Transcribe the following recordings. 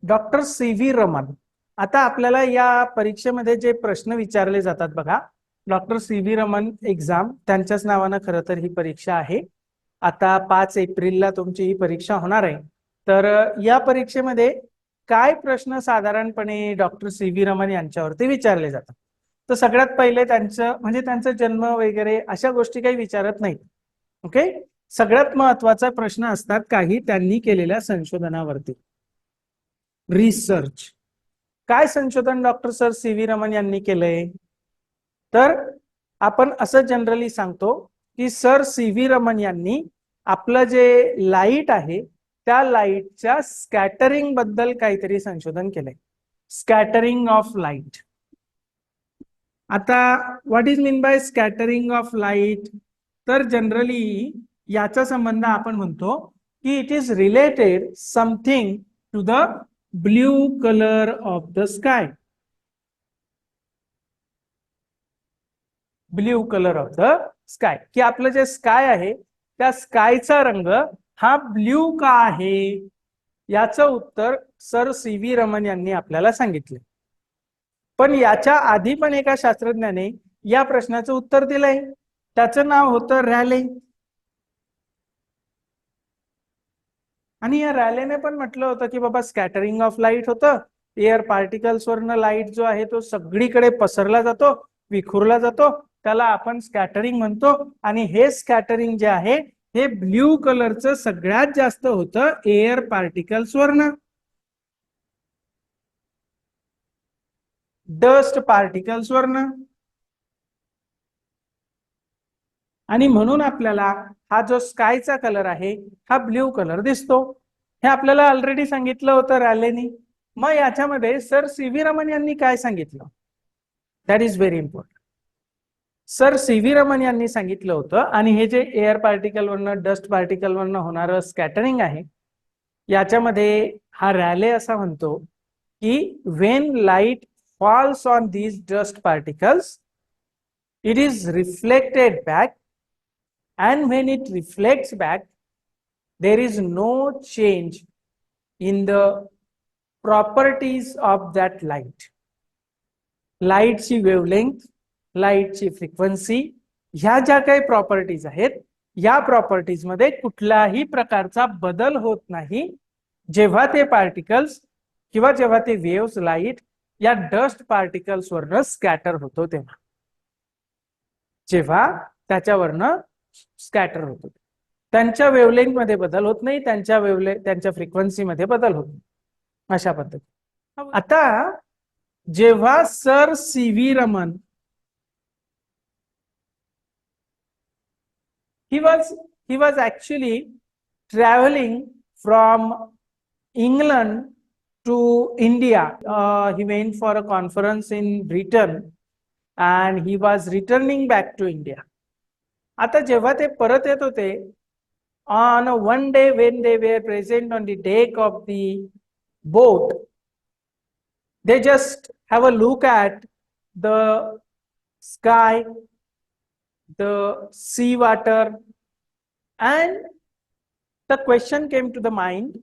Doctor C V Raman. आता आपल्याला या परीक्षेमध्ये जे प्रश्न विचारले जातात बघा, doctor C V Raman exam त्यांच्याच नावानं खरं तर ही परीक्षा आहे. आता 5 एप्रिलला तुमची ही परीक्षा होणार आहे. तर या परीक्षेमध्ये काय प्रश्न साधारणपणे डॉक्टर सी व्ही रमन यांच्यावरती विचारले जातात. तर सगळ्यात पहिले त्यांचा जन्म वगैरे अशा गोष्टी काही विचारत नाहीत. ओके, सगळ्यात महत्वाचा प्रश्न असतात काही त्यांनी केलेल्या संशोधनावरती. रिसर्च, काय संशोधन doctor sir C V Raman यांनी केलंय? तर आपण असं जनरली सांगतो की सर सी व्ही रमन यांनी आपलं जे लाईट आहे त्या लाईटच्या स्कॅटरिंग बद्दल काहीतरी संशोधन केलंय. Scattering of light. आता what is mean by scattering of light? तर जनरली याचा संबंध आपण म्हणतो की it is related something to the blue colour of the sky. Blue colour of the sky, की आपलं जे स्काय आहे त्या स्कायचा रंग हा ब्ल्यू का आहे, याचं उत्तर सर सी व्ही रमन यांनी आपल्याला सांगितले. पण याच्या आधी पण एका शास्त्रज्ञाने या प्रश्नाचं उत्तर दिलंय. त्याचं नाव होतं रॅले. आणि या रॅलेने पण म्हटलं होतं की बाबा स्कॅटरिंग ऑफ लाईट होतं, एअर पार्टिकल्स वरनं लाईट जो आहे तो सगळीकडे पसरला जातो, विखुरला जातो, त्याला आपण स्कॅटरिंग म्हणतो. आणि हे स्कॅटरिंग जे आहे हे ब्ल्यू कलरचं सगळ्यात जास्त होतं एअर पार्टिकल्स वरनं, डस्ट पार्टिकल्स वरनं. आणि म्हणून आपल्याला हा जो स्कायचा कलर आहे हा ब्ल्यू कलर दिसतो. हे आपल्याला ऑलरेडी सांगितलं होतं रॅलेनी. मग याच्यामध्ये सर सी व्ही रमन यांनी काय सांगितलं? That is very important. Sir C V Raman यांनी सांगितलं होतं, आणि हे जे एअर पार्टिकल वरनं डस्ट पार्टिकल वरनं होणारं स्कॅटरिंग आहे याच्यामध्ये हा रॅले असा म्हणतो की when light falls on these dust particles it is reflected back, and when it reflects back there is no change in the properties of that light. लाईटची वेव्हलेंथ, लाईटची फ्रिक्वेन्सी, ह्या ज्या काही प्रॉपर्टीज आहेत या प्रॉपर्टीज मध्ये कुठलाही प्रकारचा बदल होत नाही जेव्हा ते पार्टिकल्स किंवा जेव्हा ते वेव्स लाईट या डस्ट पार्टिकल्स वरनं स्कॅटर होतो तेव्हा, जेव्हा त्याच्यावरनं स्कॅटर होतो त्यांच्या वेव्हलेंथ मध्ये बदल होत नाही, त्यांच्या फ्रिक्वेन्सी मध्ये बदल होत नाही, अशा पद्धती. आता जेव्हा sir C V Raman he was actually traveling from England to India. He went for a conference in Britain and he was returning back to India. आता जेव्हा ते परत येत होते, on one day when they were present on the deck of the boat, they just have a look at the sky, the sea water, and the question came to the mind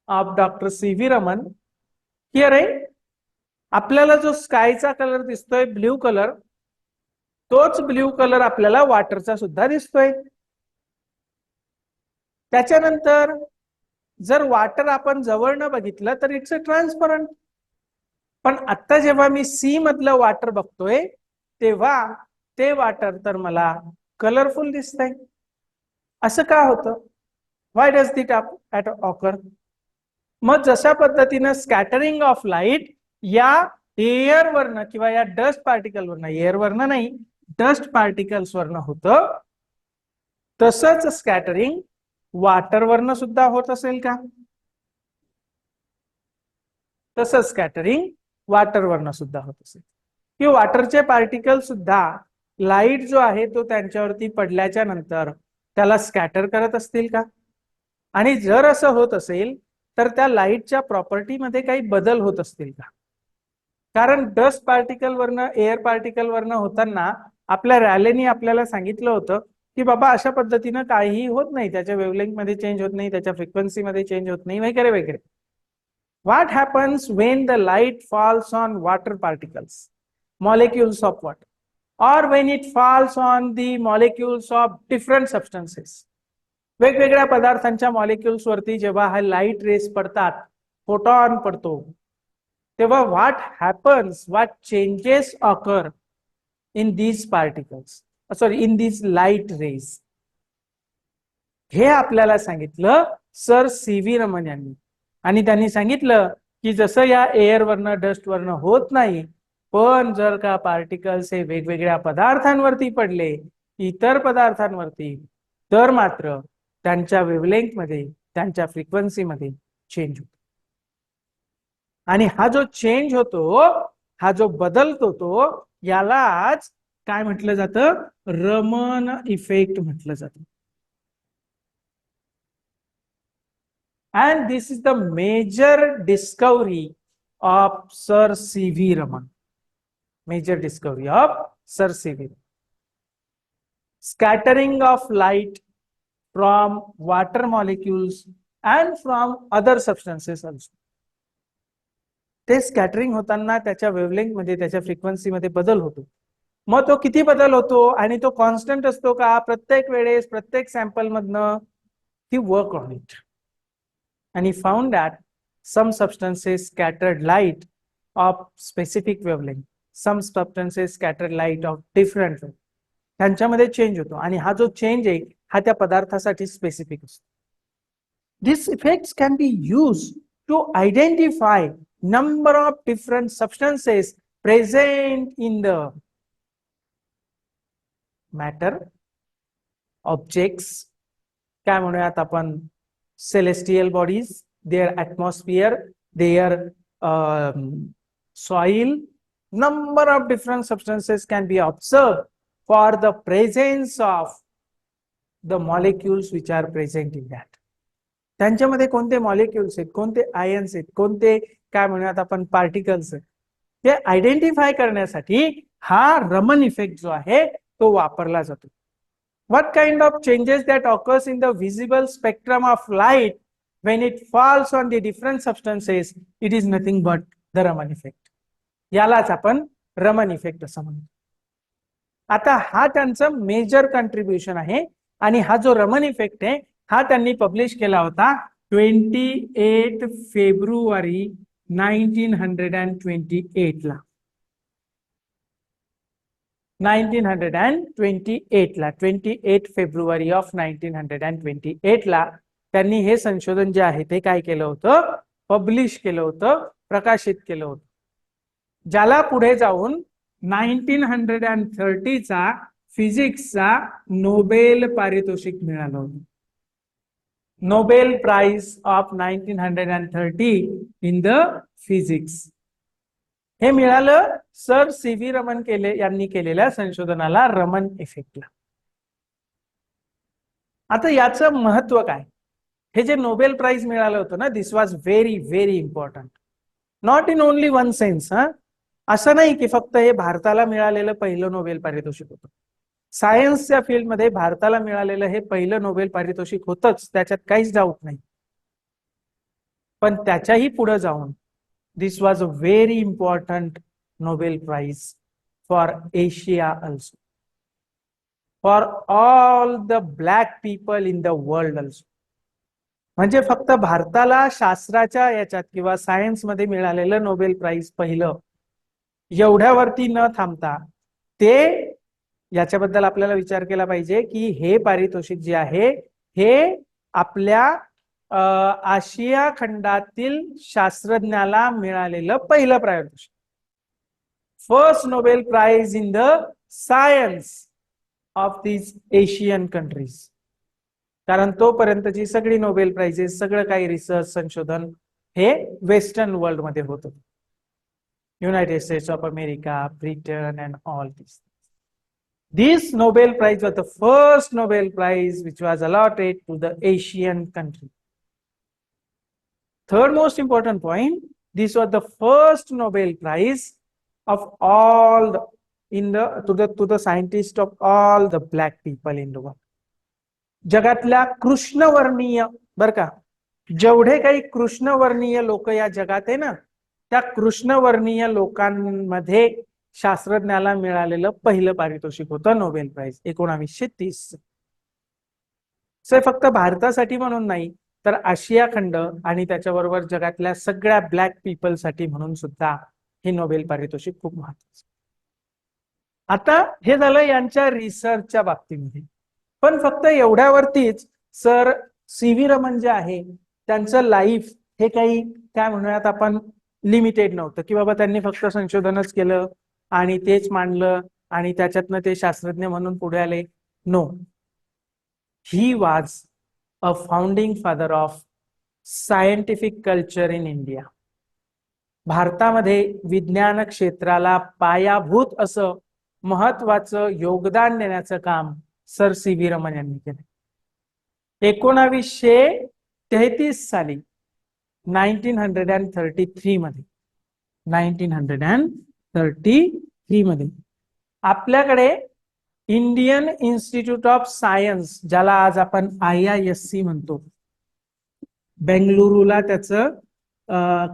of Dr. C V Raman की अरे आपल्याला जो स्कायचा colour दिसतोय blue colour, तोच blue colour आपल्याला वॉटरचा सुद्धा दिसतोय. त्याच्यानंतर जर वॉटर आपण जवळनं बघितलं तर इट्स अ ट्रान्सपरंट, पण आता जेव्हा मी सी मधलं वॉटर बघतोय तेव्हा ते वॉटर तर मला कलरफुल दिसतंय. असं का होतं? व्हाय डज दिट ॲट ऑकर? मग जशा पद्धतीनं स्कॅटरिंग ऑफ लाईट या एअर वरनं किंवा या डस्ट पार्टिकल वरनं, एअर वरनं नाही डस्ट पार्टिकल्स वरनं होतं, तसंच स्कॅटरिंग वॉटर वरनं सुद्धा होत असेल का? तसंच स्कॅटरिंग वॉटर वरनं सुद्धा होत असेल की वॉटरचे पार्टिकल सुद्धा लाईट जो आहे तो त्यांच्यावरती पडल्याच्या नंतर त्याला स्कॅटर करत असतील का? आणि जर असं होत असेल तर त्या लाईटच्या प्रॉपर्टी मध्ये काही बदल होत असतील का? कारण डस्ट पार्टिकल वरनं एअर पार्टिकल वरनं होताना आपल्या रॅलेनी आपल्याला सांगितलं होतं की बाबा अशा पद्धतीनं काहीही होत नाही, त्याच्या वेव्हलेंथ मध्ये चेंज होत नाही, त्याच्या फ्रिक्वेन्सी मध्ये चेंज होत नाही वगैरे वगैरे. What happens when the light falls on water particles, molecules of water, or when it falls on the molecules of different substances? वेगवेगळ्या पदार्थांच्या मॉलिक्युल्स वरती जेव्हा हा लाईट रेस पडतात, फोटॉन पडतो, तेव्हा what happens, what changes occur in these particles, sorry in these light rays, हे आपल्याला सांगितलं सर सी व्ही रमन यांनी. आणि त्यांनी सांगितलं की जसं या एअर वरनं डस्ट वरनं होत नाही, पण जर का पार्टिकल्स हे वेगवेगळ्या पदार्थांवरती पडले, इतर पदार्थांवरती, तर मात्र त्यांच्या वेव्हलेंथ मध्ये, त्यांच्या फ्रिक्वेन्सी मध्ये चेंज होतो. आणि हा जो चेंज होतो, हा जो बदलतो, तो यालाच काय म्हटलं जातं, रमन इफेक्ट म्हटलं जातं. And this is the major discovery of Sir C.V. Raman. Major discovery of Sir C.V. Scattering of light from water molecules and from other substances also. ते स्कॅटरिंग होताना त्याच्या वेव्हलेंथ मध्ये, त्याच्या फ्रिक्वेन्सी मध्ये बदल होतो. मग तो किती बदल होतो आणि तो कॉन्स्टंट असतो का प्रत्येक वेळेस, प्रत्येक सॅम्पल मधनं? He work on it. And he found that some substances scattered light of specific wavelength, some substances scattered light of different wavelength. त्यांच्यामध्ये चेंज होतो आणि हा जो चेंज आहे हा त्या पदार्थासाठी स्पेसिफिक असतो. These effects can be used to identify number of different substances present in the matter, objects, काय म्हणूयात आपण, celestial bodies, their atmosphere, their soil. Number of different substances can be observed for the presence of the molecules which are present in that. त्यांच्यामध्ये कोणते molecules आहेत, कोणते ions आहेत, कोणते काय म्हणूयात आपण पार्टिकल्स आहेत, ते आयडेंटिफाय करण्यासाठी हा रमन इफेक्ट जो आहे तो वापरला जातो. What kind of changes that occurs in the visible spectrum of light when it falls on the different substances? It is nothing but the Raman effect. यालाच आपण रमन इफेक्ट असं म्हणतो. आता हा त्यांचं मेजर कंट्रीब्युशन आहे आणि हा जो रमन इफेक्ट आहे हा त्यांनी पब्लिश केला होता 28 फेब्रुवारी 1928 ला. 1928 ला, 28 फेब्रुवारी ऑफ 1928 ला त्यांनी हे संशोधन जे आहे ते काय केलं होतं, पब्लिश केलं होतं, प्रकाशित केलं होतं, ज्याला पुढे जाऊन 1930 चा फिजिक्सचा नोबेल पारितोषिक मिळालं होतं. Nobel prize of 1930 in the physics. हे मिळालं सर सी व्ही रमन यांनी केलेल्या संशोधनाला, रमन इफेक्टला. आता याचं महत्व काय, हे जे नोबेल प्राइज मिळालं होतं ना, this was very very important, not in only one sense. असं नाही की फक्त हे भारताला मिळालेलं पहिलं नोबेल पारितोषिक होतं. सायन्सच्या फील्डमध्ये भारताला मिळालेलं हे पहिलं नोबेल पारितोषिक होतच, त्याच्यात काहीच डाऊट नाही. पण त्याच्याही पुढे जाऊन this was a very important Nobel Prize for Asia also, for all the black people in the world also. म्हणजे फक्त भारताला शास्त्राच्या याच्यात किंवा सायन्स मध्ये मिळालेलं नोबेल प्राइज पहिलं एवढ्यावरती न थांबता, ते याच्याबद्दल आपल्याला विचार केला पाहिजे की हे पारितोषिक जे आहे हे आपल्या आशिया खंडातील शास्त्रज्ञाला मिळालेलं पहिलं पारितोषिक, first Nobel prize in the science of these Asian countries. कारण तोपर्यंतची सगळी नोबेल प्राइजेस, सगळं काही रिसर्च संशोधन हे वेस्टर्न वर्ल्ड मध्ये होत होतं. United states of America, Britain and all this. This Nobel Prize was the first Nobel Prize which was allotted to the Asian country. Third most important point, this was the first Nobel Prize of all to the scientists of all the black people in the world. जगातल्या कृष्णवर्णीय, बर का, जेवढे काही कृष्णवर्णीय लोक या जगात आहे ना, त्या कृष्णवर्णीय लोकांमध्ये शास्त्रज्ञाला मिळालेलं पहिलं पारितोषिक होतं नोबेल प्राइज 1930. फक्त भारतासाठी म्हणून नाही, तर आशिया खंड आणि त्याच्याबरोबर जगातल्या सगळ्या ब्लॅक पीपल साठी म्हणून सुद्धा हे नोबेल पारितोषिक खूप महत्वाचं. आता हे झालं यांच्या रिसर्चच्या बाबतीमध्ये. पण फक्त एवढ्यावरतीच सर सी व्ही रमन जे आहे त्यांचं लाईफ हे काही काय म्हणूयात आपण लिमिटेड नव्हतं, की बाबा त्यांनी फक्त संशोधनच केलं आणि तेच मांडलं आणि त्याच्यातनं ते शास्त्रज्ञ म्हणून पुढे आले. No, he was a founding father of scientific culture in India. भारतामध्ये विज्ञान क्षेत्राला पायाभूत असं महत्वाचं योगदान देण्याचं काम सर सी व्ही रमन यांनी केलं. 1933 साली 1933 मध्ये आपल्याकडे इंडियन इन्स्टिट्यूट ऑफ सायन्स, ज्याला आज आपण IISc म्हणतो, बेंगलुरूला त्याचं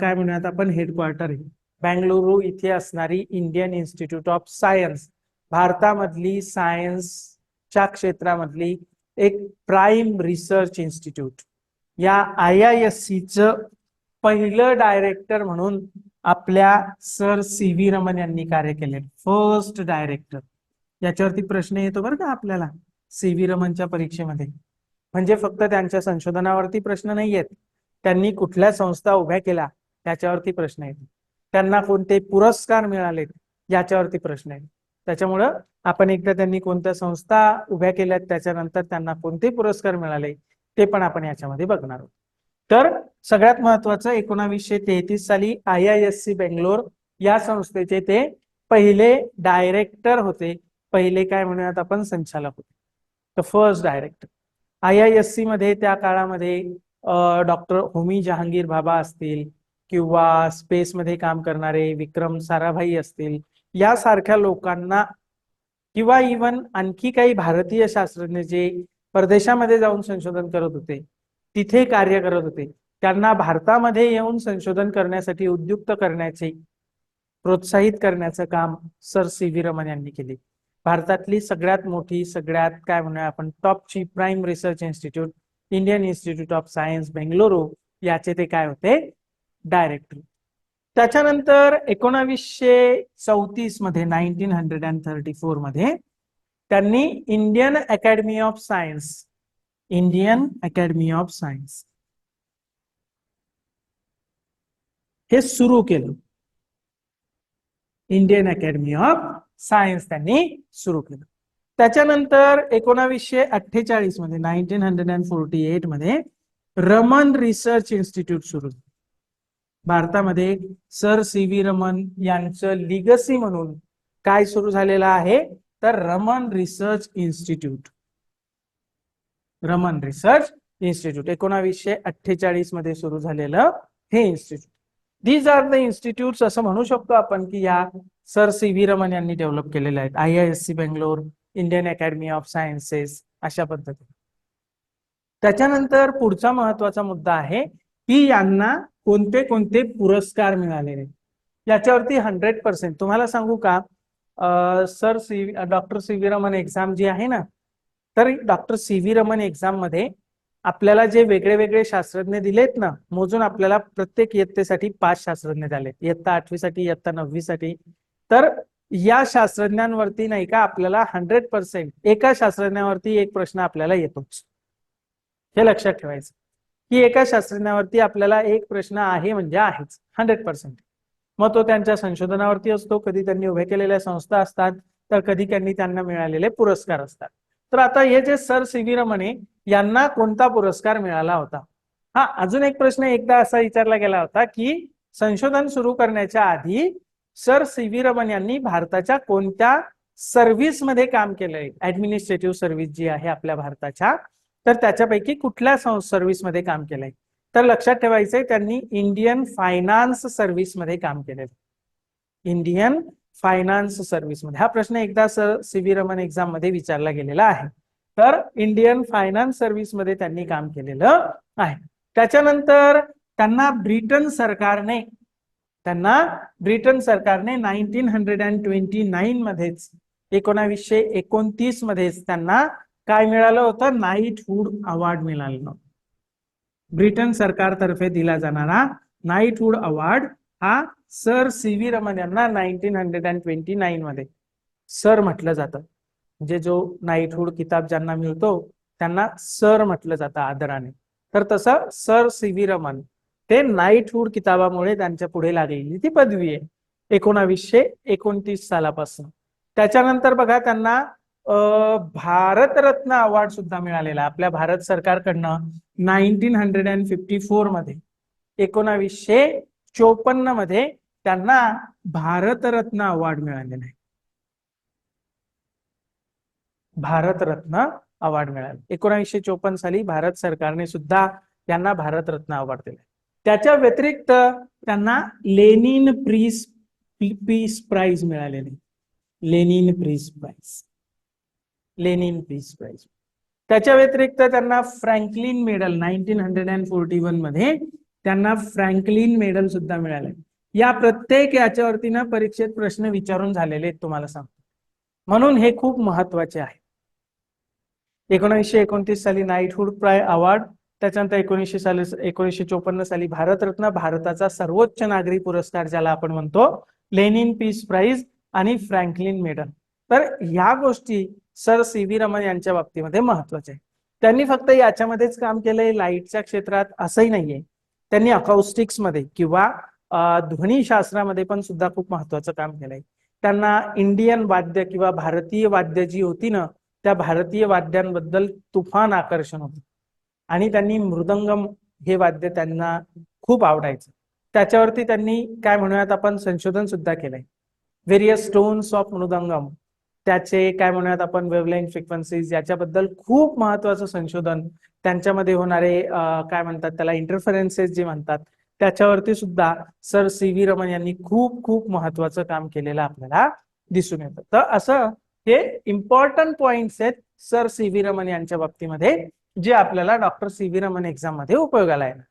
काय म्हणूयात आपण हेडक्वार्टर आहे. बेंगलुरू इथे असणारी इंडियन इन्स्टिट्यूट ऑफ सायन्स भारतामधली सायन्सच्या क्षेत्रामधली एक प्राईम रिसर्च इन्स्टिट्यूट. या IIScचं पहिलं डायरेक्टर म्हणून आपल्या सर सी व्ही रमन यांनी कार्य केले. First director. याच्यावरती प्रश्न येतो बरं का आपल्याला सी व्ही रमनच्या परीक्षेमध्ये. म्हणजे फक्त त्यांच्या संशोधनावरती प्रश्न नाही येत, त्यांनी कुठल्या संस्था उभ्या केल्या त्याच्यावरती प्रश्न येतो, त्यांना कोणते पुरस्कार मिळालेत याच्यावरती प्रश्न आहेत. त्याच्यामुळं आपण एकदा त्यांनी कोणत्या संस्था उभ्या केल्यात त्याच्यानंतर त्यांना कोणते पुरस्कार मिळाले ते पण आपण याच्यामध्ये बघणार आहोत. तर सगळ्यात महत्वाचं 1933 साली IISc बेंगलोर या संस्थेचे ते पहिले डायरेक्टर होते. पहिले काय म्हणूयात आपण संचालक होते, द फर्स्ट डायरेक्टर. IISc मध्ये त्या काळामध्ये डॉक्टर होमी जहांगीर भाभा असतील किंवा स्पेसमध्ये काम करणारे विक्रम साराभाई असतील, यासारख्या लोकांना किंवा इवन आणखी काही भारतीय शास्त्रज्ञ जे परदेशामध्ये जाऊन संशोधन करत होते, तिथे कार्य करत होते, त्यांना भारतामध्ये येऊन संशोधन करण्यासाठी उद्युक्त करण्याचे, प्रोत्साहित करण्याचं काम सर सी व्ही रमन यांनी केले. भारतातली सगळ्यात मोठी, सगळ्यात काय म्हणूया आपण टॉपची prime research institute Indian institute of science Bengaluru याचे ते काय होते, डायरेक्टर. त्याच्यानंतर 1934 मध्ये 1934 मध्ये त्यांनी इंडियन अकॅडमी ऑफ सायन्स हे सुरू केलं. इंडियन अकॅडमी ऑफ सायन्स त्यांनी सुरू केलं. त्याच्यानंतर 1948 मध्ये 1948 मध्ये रमन रिसर्च इन्स्टिट्यूट सुरू झालं. भारतामध्ये सर सी व्ही रमन यांचं लिगसी म्हणून काय सुरू झालेलं आहे, तर रमन रिसर्च इन्स्टिट्यूट. 1948 मध्ये सुरू झालेलं हे institute. These are the institutes असं म्हणू शकतो आपण की या सर सी व्ही रमन यांनी डेव्हलप केलेले आहेत. IISc Bangalore, Indian academy of sciences, अशा पद्धतीने. त्याच्यानंतर पुढचा महत्वाचा मुद्दा आहे की यांना कोणते कोणते पुरस्कार मिळालेले याच्यावरती 100%. तुम्हाला सांगू का, doctor C V Raman exam जी आहे ना, तर doctor C V Raman exam मध्ये आपल्याला जे वेगळे वेगळे शास्त्रज्ञ दिलेत ना, मोजून आपल्याला प्रत्येक इयत्तेसाठी 5 शास्त्रज्ञ झाले, इयत्ता 8वी साठी, इयत्ता 9वी साठी. तर या शास्त्रज्ञांवरती नाही का आपल्याला 100% एका शास्त्रज्ञावरती एक प्रश्न आपल्याला येतोच. हे लक्षात ठेवायचं की एका शास्त्रज्ञावरती आपल्याला एक प्रश्न आहे म्हणजे आहेच 100%. मग तो त्यांच्या संशोधनावरती असतो, कधी त्यांनी उभे केलेल्या संस्था असतात, तर कधी त्यांना मिळालेले पुरस्कार असतात. तर आता हे जे सर सी व्ही रमन यांना कोणता पुरस्कार मिळाला होता. हा अजून एक प्रश्न एकदा असा विचारला गेला होता की संशोधन सुरू करण्याच्या आधी सर सी व्ही रमन यांनी भारताच्या कोणत्या सर्व्हिस मध्ये काम केलंय, ऍडमिनिस्ट्रेटिव्ह सर्व्हिस जी आहे आपल्या भारताच्या, तर त्याच्यापैकी कुठल्या सर्व्हिस मध्ये काम केलंय. तर लक्षात ठेवायचंय त्यांनी इंडियन फायनान्स सर्व्हिस मध्ये काम केलेलं. इंडियन फायनान्स सर्व्हिस मध्ये. हा प्रश्न एकदा sir C V Raman exam मध्ये विचारला गेलेला आहे. तर इंडियन फायनान्स सर्व्हिस मध्ये त्यांनी काम केलेलं आहे. त्याच्यानंतर त्यांना ब्रिटन सरकारने 1929 मध्येच 1929 मध्येच त्यांना काय मिळालं होतं, नाईटहुड अवॉर्ड मिळालं. ब्रिटन सरकारतर्फे दिला जाणारा नाईटहुड अवॉर्ड हा सर सी व्ही रमन यांना 1929 मध्ये सर म्हटलं जातं. म्हणजे जो नाईटहुड किताब ज्यांना मिळतो त्यांना सर म्हटलं जातं आदराने. तर तसं सर सी व्ही रमन ते नाईटहुड किताबामुळे त्यांच्या पुढे लागलेली ती पदवी आहे 1929 सालापासून. त्याच्यानंतर बघा त्यांना भारतरत्न अवॉर्ड सुद्धा मिळालेला आपल्या भारत सरकारकडनं 1954 मध्ये. 1954 मध्ये त्यांना भारतरत्न अवॉर्ड मिळालेला आहे. भारतरत्न अवॉर्ड मिळाला 1954 साली भारत सरकारने सुद्धा त्यांना भारतरत्न अवॉर्ड दिला. त्याच्या व्यतिरिक्त त्यांना लेनिन पीस प्राइज मिळालेली. Lenin peace prize. त्याच्या व्यतिरिक्त त्यांना फ्रँकलिन मेडल 1941 मध्ये त्यांना फ्रँकलिन मेडल सुद्धा मिळाले. या प्रत्येक याच्यावरती ना परीक्षेत प्रश्न विचारून झालेले आहेत तुम्हाला सांगतो, म्हणून हे खूप महत्वाचे आहे. 1929 साली नाईटहुड अवॉर्ड, त्याच्यानंतर 1954 साली भारतरत्न, भारताचा सर्वोच्च नागरी पुरस्कार ज्याला आपण म्हणतो, लेनिन पीस प्राइज आणि फ्रँकलिन मेडल. तर ह्या गोष्टी सर सी व्ही रमन यांच्या बाबतीमध्ये महत्वाच्या आहे. त्यांनी फक्त याच्यामध्येच काम केलंय लाईटच्या क्षेत्रात असंही नाहीये, त्यांनी अकॉस्टिक्स मध्ये किंवा ध्वनीशास्त्रामध्ये पण सुद्धा खूप महत्वाचं काम केलंय. त्यांना इंडियन वाद्य किंवा भारतीय वाद्य जी होती ना, त्या भारतीय वाद्यांबद्दल तुफान आकर्षण होतं आणि त्यांनी मृदंगम हे वाद्य त्यांना खूप आवडायचं. त्याच्यावरती त्यांनी काय म्हणूयात आपण संशोधन सुद्धा केलंय. व्हेरियस टोन्स ऑफ मृदंगम, त्याचे काय म्हणूयात आपण वेव्हलेंथ फ्रिक्वेन्सीज, याच्याबद्दल खूप महत्वाचं संशोधन, त्यांच्यामध्ये होणारे काय म्हणतात त्याला इंटरफरन्सेस जे म्हणतात, त्याच्यावरती सुद्धा सर सी व्ही रमन यांनी खूप खूप महत्वाचं काम केलेलं आपल्याला दिसून येतं. तर असं हे इम्पॉर्टंट पॉइंट्स आहेत सर सी व्ही रमन यांच्या बाबतीमध्ये, जे आपल्याला doctor C V Raman exam मध्ये उपयोगाला येणार.